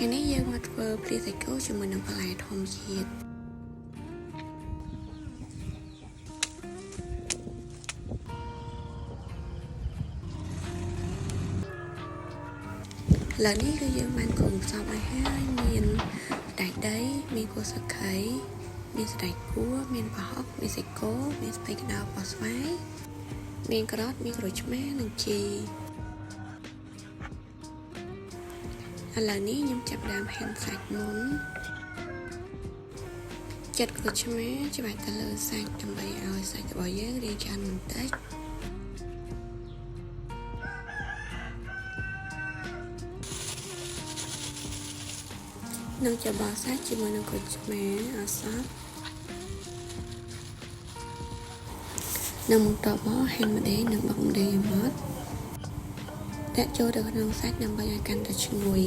ថ្ងៃនេះយើងមកធ្វើព្រាសាច់គោជាមួយនឹងបន្លែធម្មជាតិឥឡូវនេះគឺយើងបានកូនផ្សំឲ្យហើយមានតែដីមានគល់ស្លឹកគ្រៃមានសណ្តែកគួរមានប្រហុកមានសាច់គោមានស្ពៃក្តៅបោះស្វាយមានការ៉ុតមានក្រូចឆ្មានិងជីឥឡូវនេះខ្ញុំចាប់ផ្ដើមហាន់សាច់មុនចាត់ក្រូចឆ្មាច្បាស់ទៅលើសាច់ដើម្បីឲ្យសាច់របស់យើងរាងឆ្អិនបន្តិចនឹងច្របល់សាច់ជាមួយនឹងក្រូចឆ្មាឲ្យសព្វនឹងបន្ទាប់មកហាន់ម្ទេសនិងបុកម្ទេសឲ្យម៉ត់ដាក់ចូលទៅក្នុងសាច់ដើម្បីឲ្យកាន់តែឈ្ងុយ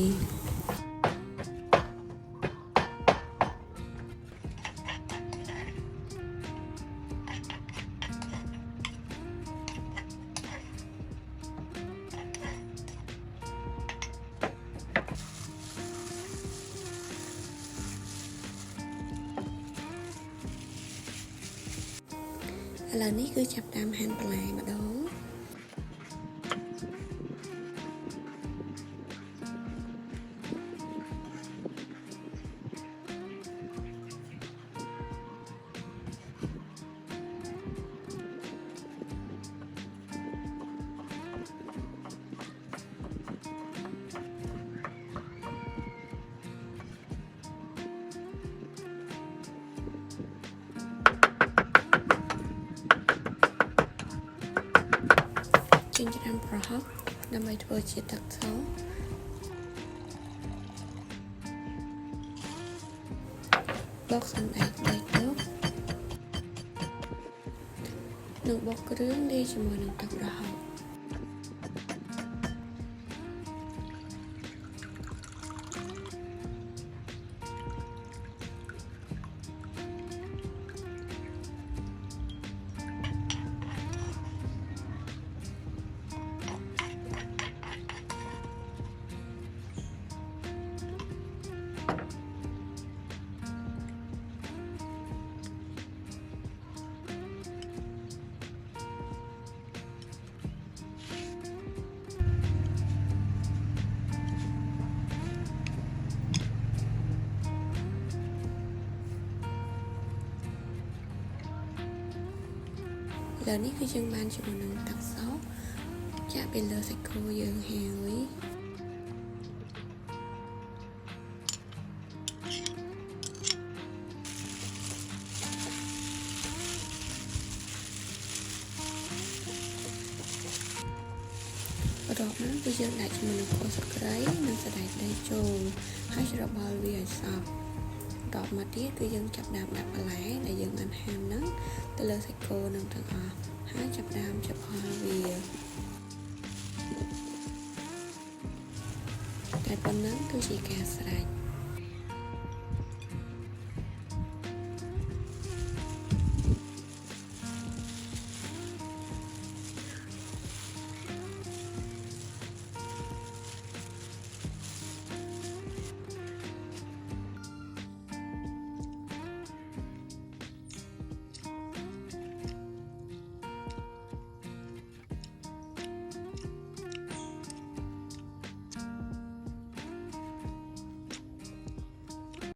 ឥឡូវនេះគឺចាប់តាមហាន់បន្លែម្ដងចិញ្ច្រាំប្រហុកដើម្បីធ្វើជាទឹកសបុកសណ្តែក3ទៅនិងបុកគ្រឿងលាយជាមួយនឹងទឹករហូតឥឡូវនេះគឺយើងបានជាមួយនឹងទឹកសចាក់ពីលើសាច់គោយើងហើយបន្ទាប់មកគឺយើងដាក់ជាមួយនឹងគល់ស្លឹកគ្រៃនិងសណ្តែកដីចូលហើយច្របល់វាឲ្យសព្វតបមកទៀតគឺយើងចាប់ដាក់បន្លែដែលយើងបានហាន់ហ្នឹងទៅលើសាច់គោនឹងទាំងអស់ហើយចាប់ដើមច្របល់វាតែប៉ុណ្ណឹងគឺជាការស្រេច